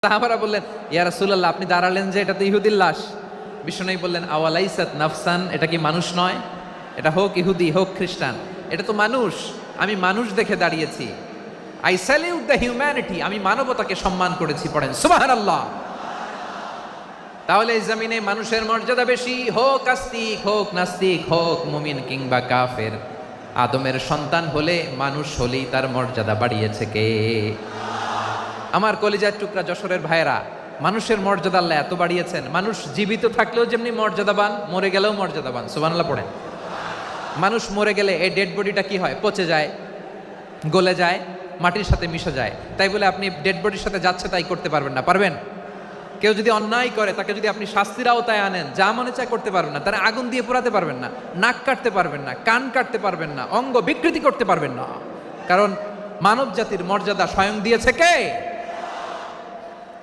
সাহাবারা বললেন, ইয়া রাসূলুল্লাহ, আপনি দাঁড়ালেন যে, এটা তো ইহুদির লাশ। বিষ্ণু বললেন, আওয়ালাইসাত নাফসান, এটা কি মানুষ নয়? এটা হোক ইহুদি হোক খ্রিস্টান, এটা তো মানুষ। আমি মানুষ দেখে দাঁড়িয়েছি। আই স্যালিউট দ্য হিউম্যানিটি, আমি মানবতাকে সম্মান করেছি। পড়েন সুবহানাল্লাহ। তাহলে এই জমিনে মানুষের মর্যাদা বেশি, হোক আস্তিক হোক নাস্তিক হোক মুমিন কিংবা কাফের। আদমের সন্তান হলে মানুষ হলেই তার মর্যাদা বাড়িয়েছে কে? আমার কলিজার টুকরা যশোরের ভাইয়েরা, মানুষের মর্যাদা আল্লাহ এত বাড়িয়েছেন। মানুষ জীবিত থাকলেও যেমনি মর্যাদাবান, মরে গেলেও মর্যাদাবান। সুবহানাল্লাহ পড়েন। মানুষ মরে গেলে এই ডেড বডিটা কি হয়? পচে যায়, গলে যায়, মাটির সাথে মিশে যায়। তাই বলে আপনি ডেড বডির সাথে যাচ্ছে তাই করতে পারবেন না। পারবেন? কেউ যদি অন্যায় করে তাকে যদি আপনি শাস্তির আওতায় আনেন, যা মনে চায় করতে পারবেন না। তারা আগুন দিয়ে পোড়াতে পারবেন না, নাক কাটতে পারবেন না, কান কাটতে পারবেন না, অঙ্গ বিকৃতি করতে পারবেন না। কারণ মানব জাতির মর্যাদা স্বয়ং দিয়েছে কে?